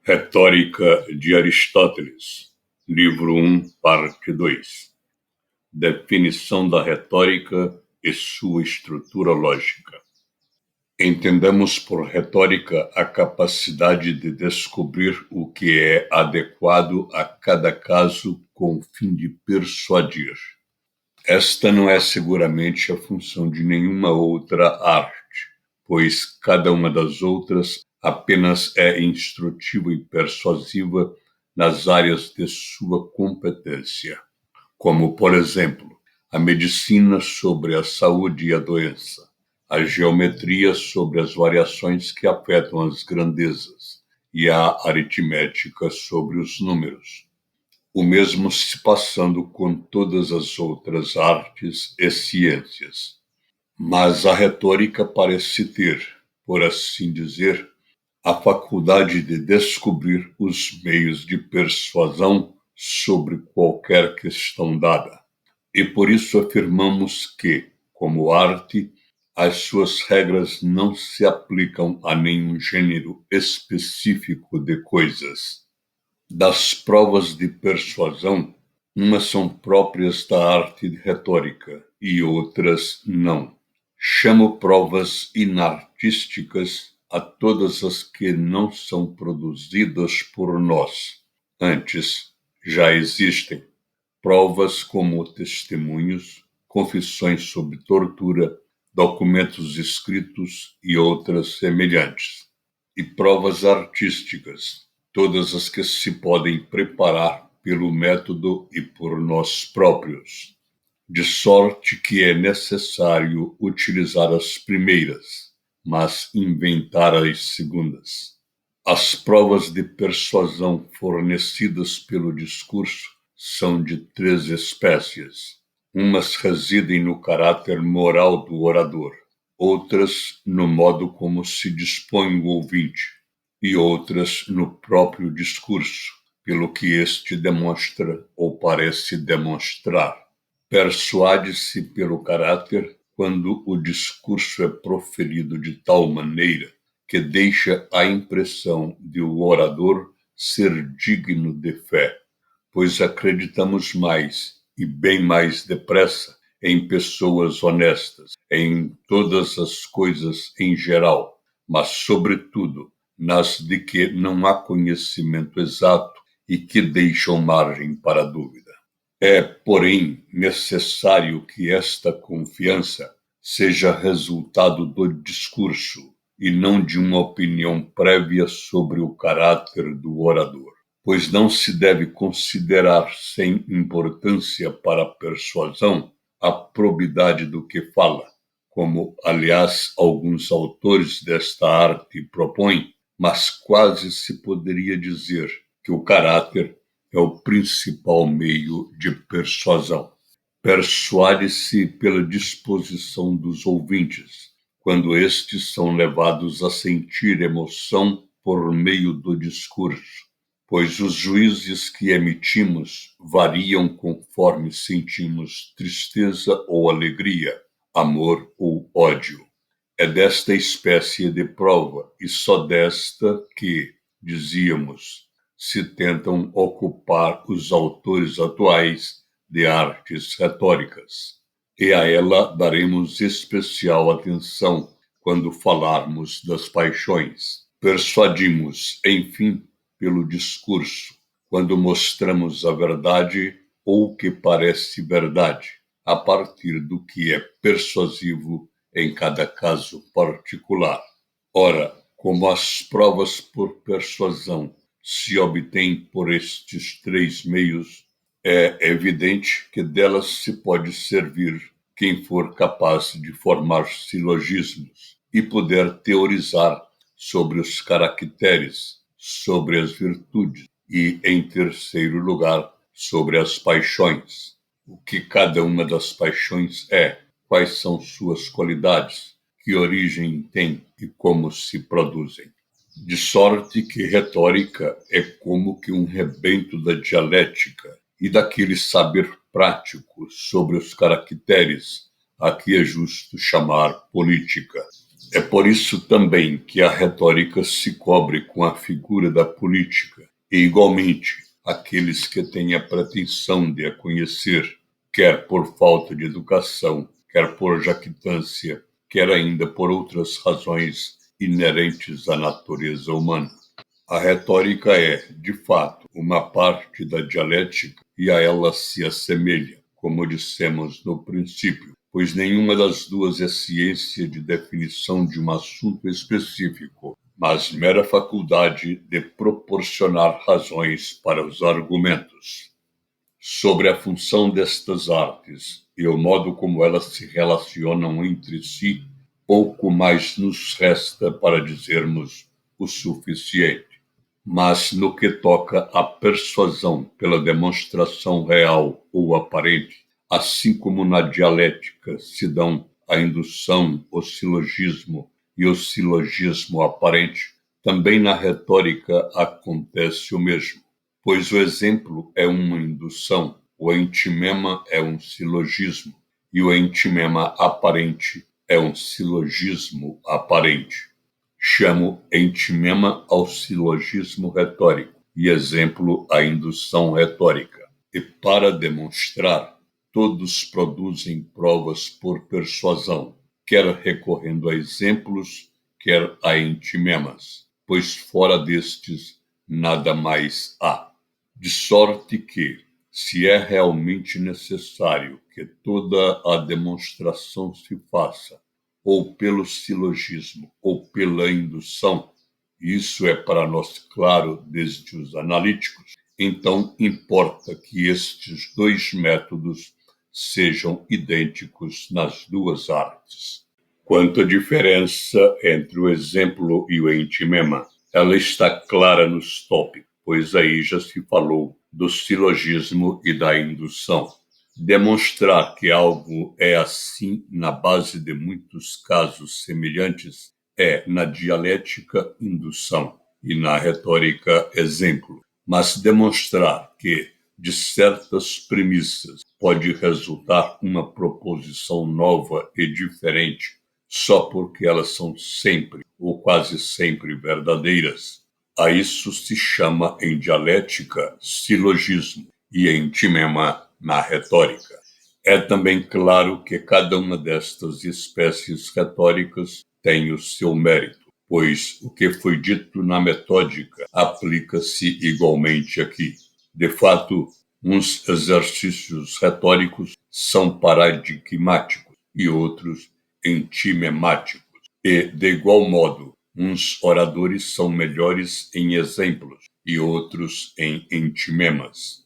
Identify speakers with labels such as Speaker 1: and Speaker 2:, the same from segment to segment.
Speaker 1: Retórica de Aristóteles, livro 1, parte 2. Definição da retórica e sua estrutura lógica. Entendamos por retórica a capacidade de descobrir o que é adequado a cada caso com o fim de persuadir. Esta não é seguramente a função de nenhuma outra arte, pois cada uma das outras apenas é instrutiva e persuasiva nas áreas de sua competência, como, por exemplo, a medicina sobre a saúde e a doença, a geometria sobre as variações que afetam as grandezas e a aritmética sobre os números. O mesmo se passando com todas as outras artes e ciências. Mas a retórica parece ter, por assim dizer, a faculdade de descobrir os meios de persuasão sobre qualquer questão dada. E por isso afirmamos que, como arte, as suas regras não se aplicam a nenhum gênero específico de coisas. Das provas de persuasão, umas são próprias da arte retórica e outras não. Chamo provas inartísticas a todas as que não são produzidas por nós. Antes, já existem provas como testemunhos, confissões sob tortura, documentos escritos e outras semelhantes. E provas artísticas, todas as que se podem preparar pelo método e por nós próprios, de sorte que é necessário utilizar as primeiras, mas inventar as segundas. As provas de persuasão fornecidas pelo discurso são de 3 espécies. Umas residem no caráter moral do orador, outras no modo como se dispõe o ouvinte, e outras no próprio discurso, pelo que este demonstra ou parece demonstrar. Persuade-se pelo caráter quando o discurso é proferido de tal maneira que deixa a impressão de o orador ser digno de fé, pois acreditamos mais e bem mais depressa em pessoas honestas, em todas as coisas em geral, mas, sobretudo, nas de que não há conhecimento exato e que deixam margem para dúvida. É, porém, necessário que esta confiança seja resultado do discurso e não de uma opinião prévia sobre o caráter do orador, pois não se deve considerar sem importância para a persuasão a probidade do que fala, como, aliás, alguns autores desta arte propõem, mas quase se poderia dizer que o caráter é o principal meio de persuasão. Persuade-se pela disposição dos ouvintes, quando estes são levados a sentir emoção por meio do discurso, pois os juízes que emitimos variam conforme sentimos tristeza ou alegria, amor ou ódio. É desta espécie de prova, e só desta que, dizíamos, se tentam ocupar os autores atuais de artes retóricas. E a ela daremos especial atenção quando falarmos das paixões. Persuadimos, enfim, pelo discurso, quando mostramos a verdade ou o que parece verdade, a partir do que é persuasivo em cada caso particular. Ora, como as provas por persuasão se obtêm por estes 3 meios, é evidente que delas se pode servir quem for capaz de formar silogismos e puder teorizar sobre os caracteres, sobre as virtudes e, em terceiro lugar, sobre as paixões. O que cada uma das paixões é, quais são suas qualidades, que origem têm e como se produzem. De sorte que retórica é como que um rebento da dialética e daquele saber prático sobre os caracteres a que é justo chamar política. É por isso também que a retórica se cobre com a figura da política, e igualmente aqueles que têm a pretensão de a conhecer, quer por falta de educação, quer por jactância, quer ainda por outras razões inerentes à natureza humana. A retórica é, de fato, uma parte da dialética e a ela se assemelha, como dissemos no princípio, pois nenhuma das duas é ciência de definição de um assunto específico, mas mera faculdade de proporcionar razões para os argumentos. Sobre a função destas artes e o modo como elas se relacionam entre si, pouco mais nos resta para dizermos o suficiente. Mas no que toca à persuasão pela demonstração real ou aparente, assim como na dialética se dão a indução, o silogismo e o silogismo aparente, também na retórica acontece o mesmo, pois o exemplo é uma indução, o entimema é um silogismo e o entimema aparente é um silogismo aparente. Chamo entimema ao silogismo retórico e exemplo à indução retórica. E para demonstrar, todos produzem provas por persuasão, quer recorrendo a exemplos, quer a entimemas, pois fora destes nada mais há. De sorte que, se é realmente necessário que toda a demonstração se faça ou pelo silogismo, ou pela indução, isso é para nós claro desde os analíticos, então importa que estes dois métodos sejam idênticos nas duas artes. Quanto à diferença entre o exemplo e o entimema, ela está clara nos tópicos, pois aí já se falou do silogismo e da indução. Demonstrar que algo é assim na base de muitos casos semelhantes é, na dialética, indução e na retórica, exemplo. Mas demonstrar que, de certas premissas, pode resultar uma proposição nova e diferente só porque elas são sempre ou quase sempre verdadeiras, a isso se chama em dialética silogismo e em timema na retórica. É também claro que cada uma destas espécies retóricas tem o seu mérito, pois o que foi dito na metódica aplica-se igualmente aqui. De fato, uns exercícios retóricos são paradigmáticos e outros entimemáticos, e, de igual modo, uns oradores são melhores em exemplos e outros em entimemas.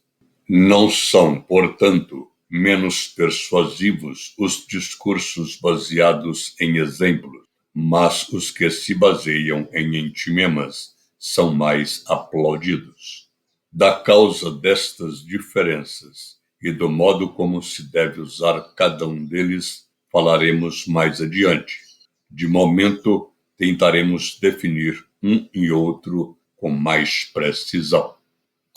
Speaker 1: Não são, portanto, menos persuasivos os discursos baseados em exemplos, mas os que se baseiam em entimemas são mais aplaudidos. Da causa destas diferenças e do modo como se deve usar cada um deles, falaremos mais adiante. De momento, tentaremos definir um e outro com mais precisão.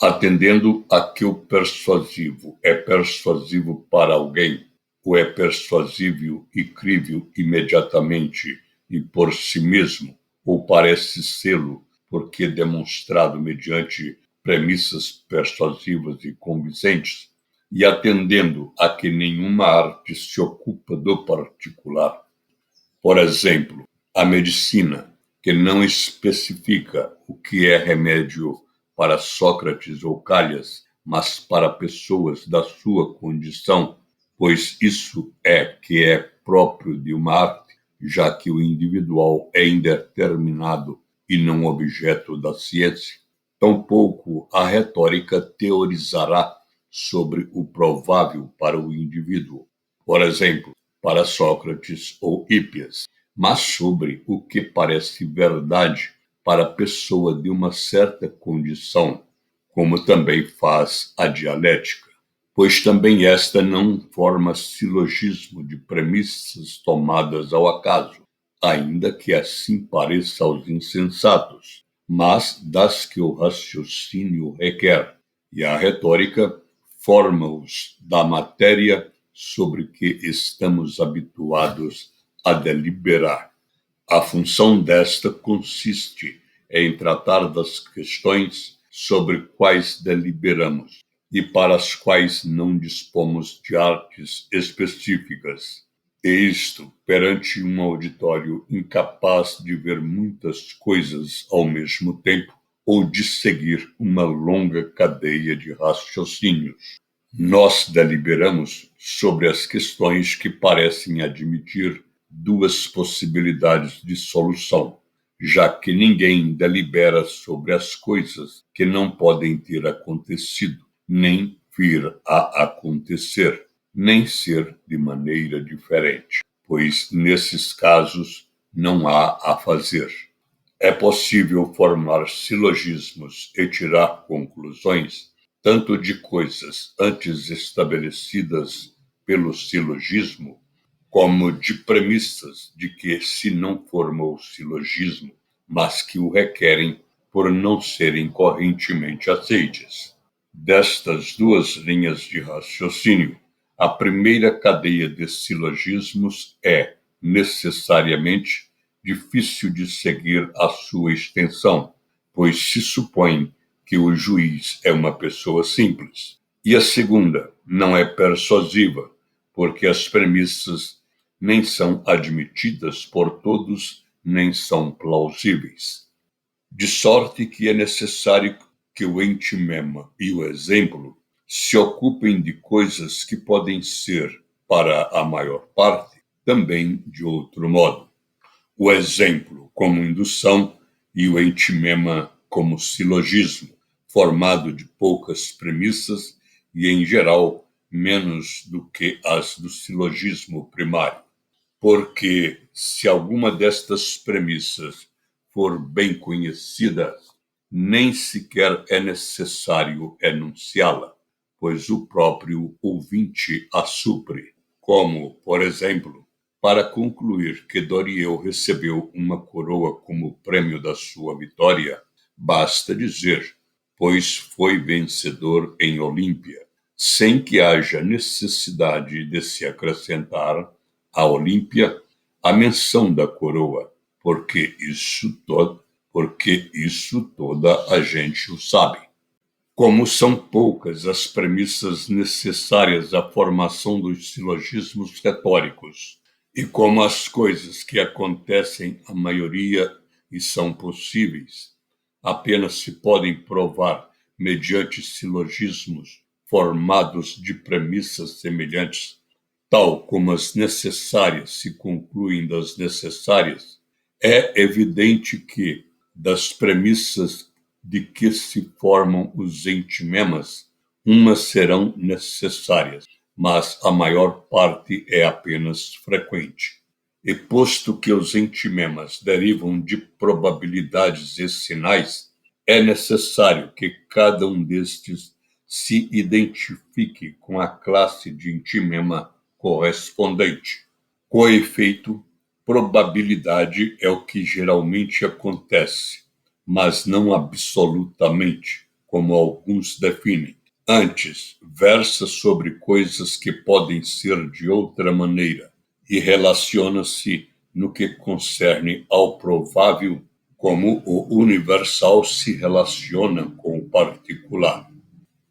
Speaker 1: Atendendo a que o persuasivo é persuasivo para alguém, ou é persuasível e crível imediatamente e por si mesmo, ou parece sê-lo porque demonstrado mediante premissas persuasivas e convincentes, e atendendo a que nenhuma arte se ocupa do particular. Por exemplo, a medicina, que não especifica o que é remédio para Sócrates ou Calhas, mas para pessoas da sua condição, pois isso é que é próprio de uma arte, já que o individual é indeterminado e não objeto da ciência. Tampouco a retórica teorizará sobre o provável para o indivíduo, por exemplo, para Sócrates ou Hípias, mas sobre o que parece verdade para a pessoa de uma certa condição, como também faz a dialética, pois também esta não forma silogismo de premissas tomadas ao acaso, ainda que assim pareça aos insensatos, mas das que o raciocínio requer, e a retórica forma-os da matéria sobre que estamos habituados a deliberar. A função desta consiste em tratar das questões sobre quais deliberamos e para as quais não dispomos de artes específicas, e isto perante um auditório incapaz de ver muitas coisas ao mesmo tempo ou de seguir uma longa cadeia de raciocínios. Nós deliberamos sobre as questões que parecem admitir duas possibilidades de solução, já que ninguém delibera sobre as coisas que não podem ter acontecido, nem vir a acontecer, nem ser de maneira diferente, pois nesses casos não há a fazer. É possível formar silogismos e tirar conclusões tanto de coisas antes estabelecidas pelo silogismo, como de premissas de que se não formou o silogismo, mas que o requerem por não serem correntemente aceites. Destas duas linhas de raciocínio, a primeira cadeia de silogismos é, necessariamente, difícil de seguir a sua extensão, pois se supõe que o juiz é uma pessoa simples. E a segunda não é persuasiva, porque as premissas nem são admitidas por todos, nem são plausíveis. De sorte que é necessário que o entimema e o exemplo se ocupem de coisas que podem ser, para a maior parte, também de outro modo. O exemplo como indução e o entimema como silogismo, formado de poucas premissas e, em geral, menos do que as do silogismo primário. Porque, se alguma destas premissas for bem conhecida, nem sequer é necessário enunciá-la, pois o próprio ouvinte a supre. Como, por exemplo, para concluir que Dorieu recebeu uma coroa como prêmio da sua vitória, basta dizer, pois foi vencedor em Olímpia, sem que haja necessidade de se acrescentar a Olímpia a menção da coroa, porque isso toda a gente o sabe. Como são poucas as premissas necessárias à formação dos silogismos retóricos, e como as coisas que acontecem a maioria e são possíveis, apenas se podem provar mediante silogismos formados de premissas semelhantes, tal como as necessárias se concluem das necessárias, é evidente que, das premissas de que se formam os entimemas, umas serão necessárias, mas a maior parte é apenas frequente. E posto que os entimemas derivam de probabilidades e sinais, é necessário que cada um destes se identifique com a classe de entimema correspondente. Com efeito, probabilidade é o que geralmente acontece, mas não absolutamente, como alguns definem. Antes, versa sobre coisas que podem ser de outra maneira e relaciona-se no que concerne ao provável, como o universal se relaciona com o particular.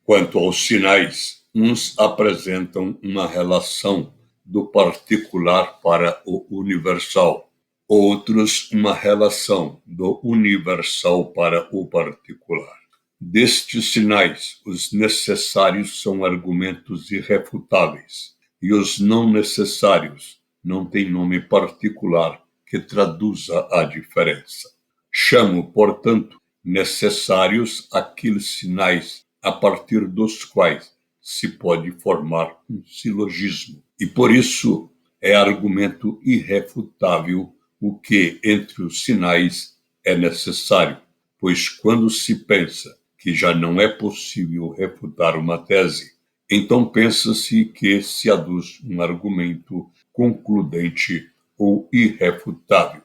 Speaker 1: Quanto aos sinais, uns apresentam uma relação do particular para o universal, outros uma relação do universal para o particular. Destes sinais, os necessários são argumentos irrefutáveis, e os não necessários não têm nome particular que traduza a diferença. Chamo, portanto, necessários aqueles sinais a partir dos quais se pode formar um silogismo. E por isso é argumento irrefutável o que entre os sinais é necessário, pois quando se pensa que já não é possível refutar uma tese, então pensa-se que se aduz um argumento concludente ou irrefutável,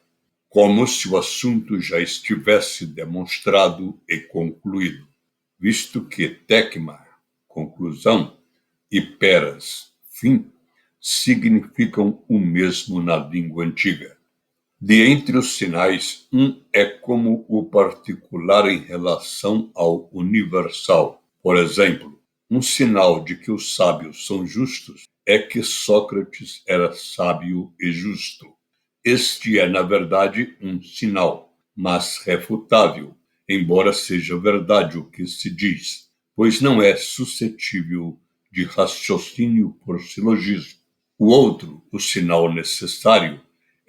Speaker 1: como se o assunto já estivesse demonstrado e concluído, visto que tecma, conclusão, e peras, fim, significam o mesmo na língua antiga. De entre os sinais, um é como o particular em relação ao universal. Por exemplo, um sinal de que os sábios são justos é que Sócrates era sábio e justo. Este é, na verdade, um sinal, mas refutável, embora seja verdade o que se diz, pois não é suscetível de raciocínio por silogismo. O outro, o sinal necessário,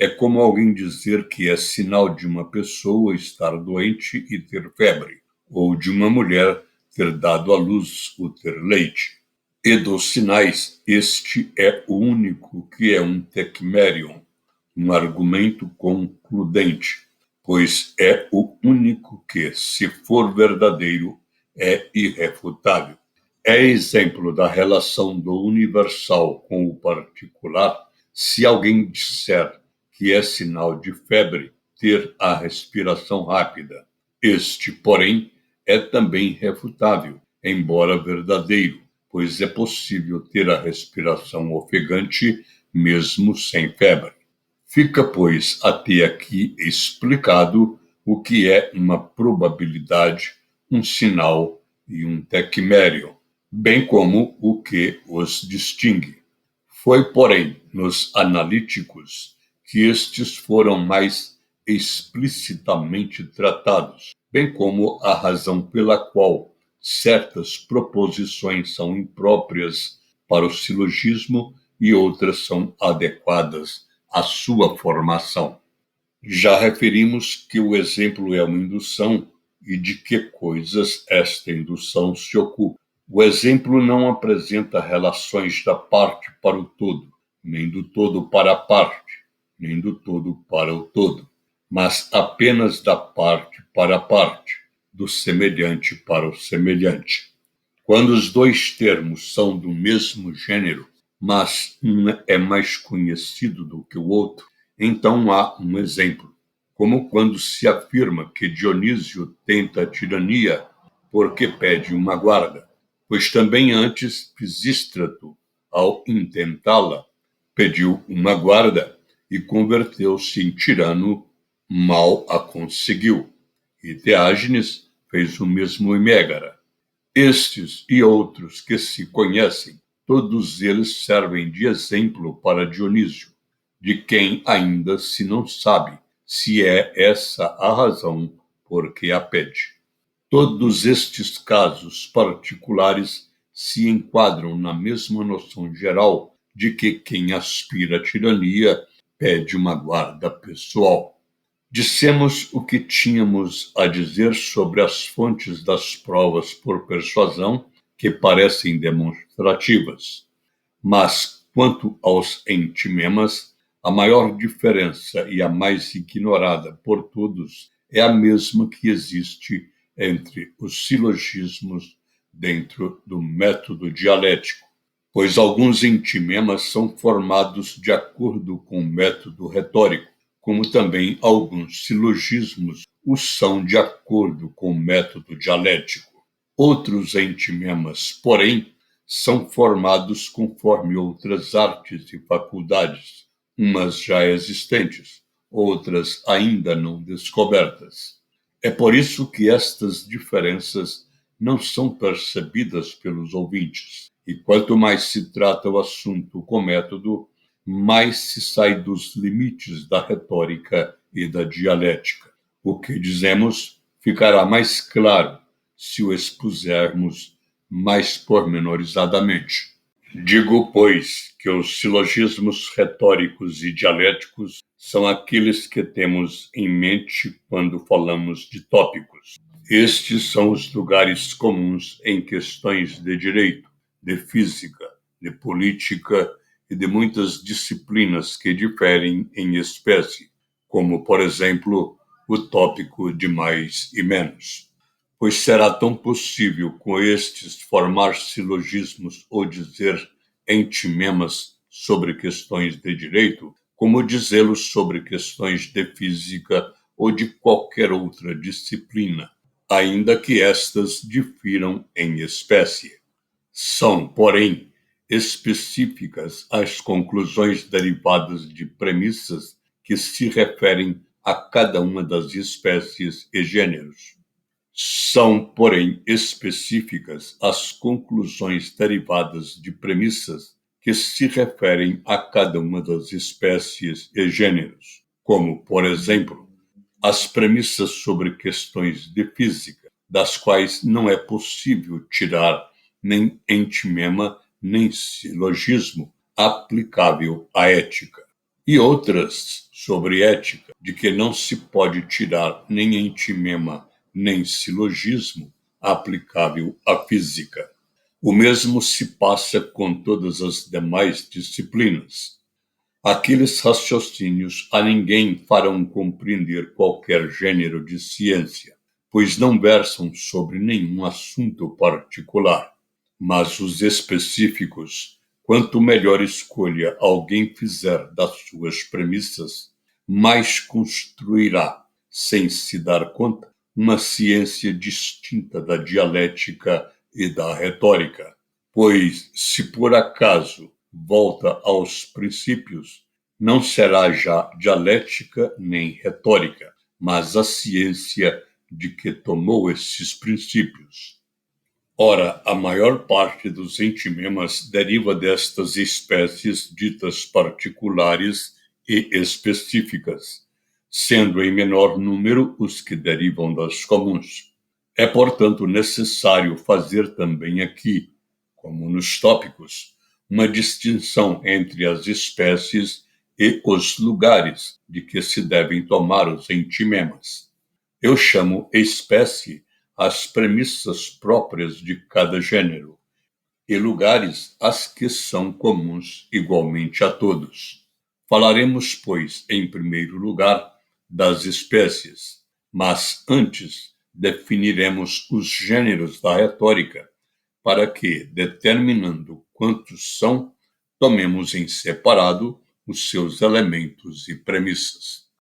Speaker 1: é como alguém dizer que é sinal de uma pessoa estar doente e ter febre, ou de uma mulher ter dado à luz ou ter leite. E dos sinais, este é o único que é um tecmérion, um argumento concludente, pois é o único que, se for verdadeiro, é irrefutável. É exemplo da relação do universal com o particular se alguém disser que é sinal de febre ter a respiração rápida. Este, porém, é também refutável, embora verdadeiro, pois é possível ter a respiração ofegante mesmo sem febre. Fica, pois, até aqui explicado o que é uma probabilidade, um sinal e um tecmério, bem como o que os distingue. Foi, porém, nos analíticos que estes foram mais explicitamente tratados, bem como a razão pela qual certas proposições são impróprias para o silogismo e outras são adequadas à sua formação. Já referimos que o exemplo é uma indução e de que coisas esta indução se ocupa. O exemplo não apresenta relações da parte para o todo, nem do todo para a parte, nem do todo para o todo, mas apenas da parte para a parte, do semelhante para o semelhante. Quando os dois termos são do mesmo gênero, mas um é mais conhecido do que o outro, então há um exemplo, como quando se afirma que Dionísio tenta a tirania porque pede uma guarda, pois também antes Pisístrato, ao intentá-la, pediu uma guarda e converteu-se em tirano, mal a conseguiu. E Teágenes fez o mesmo em Mégara. Estes e outros que se conhecem, todos eles servem de exemplo para Dionísio, de quem ainda se não sabe se é essa a razão por que a pede. Todos estes casos particulares se enquadram na mesma noção geral de que quem aspira à tirania pede uma guarda pessoal. Dissemos o que tínhamos a dizer sobre as fontes das provas por persuasão, que parecem demonstrativas. Mas, quanto aos entimemas, a maior diferença e a mais ignorada por todos é a mesma que existe entre os silogismos dentro do método dialético, pois alguns entimemas são formados de acordo com o método retórico, como também alguns silogismos o são de acordo com o método dialético. Outros entimemas, porém, são formados conforme outras artes e faculdades, umas já existentes, outras ainda não descobertas. É por isso que estas diferenças não são percebidas pelos ouvintes. E quanto mais se trata o assunto com método, mais se sai dos limites da retórica e da dialética. O que dizemos ficará mais claro se o expusermos mais pormenorizadamente. Digo, pois, que os silogismos retóricos e dialéticos são aqueles que temos em mente quando falamos de tópicos. Estes são os lugares comuns em questões de direito, de física, de política e de muitas disciplinas que diferem em espécie, como, por exemplo, o tópico de mais e menos. Pois será tão possível com estes formar silogismos ou dizer entimemas sobre questões de direito, como dizê-los sobre questões de física ou de qualquer outra disciplina, ainda que estas difiram em espécie. São, porém, específicas as conclusões derivadas de premissas que se referem a cada uma das espécies e gêneros. São, porém, específicas as conclusões derivadas de premissas que se referem a cada uma das espécies e gêneros, como, por exemplo, as premissas sobre questões de física, das quais não é possível tirar nem entimema nem silogismo aplicável à ética, e outras sobre ética, de que não se pode tirar nem entimema nem silogismo aplicável à física. O mesmo se passa com todas as demais disciplinas. Aqueles raciocínios a ninguém farão compreender qualquer gênero de ciência, pois não versam sobre nenhum assunto particular. Mas os específicos, quanto melhor escolha alguém fizer das suas premissas, mais construirá, sem se dar conta, uma ciência distinta da dialética e da retórica. Pois, se por acaso volta aos princípios, não será já dialética nem retórica, mas a ciência de que tomou esses princípios. Ora, a maior parte dos entimemas deriva destas espécies ditas particulares e específicas, sendo em menor número os que derivam das comuns. É, portanto, necessário fazer também aqui, como nos tópicos, uma distinção entre as espécies e os lugares de que se devem tomar os entimemas. Eu chamo espécie as premissas próprias de cada gênero, e lugares as que são comuns igualmente a todos. Falaremos, pois, em primeiro lugar, das espécies, mas antes definiremos os gêneros da retórica, para que, determinando quantos são, tomemos em separado os seus elementos e premissas.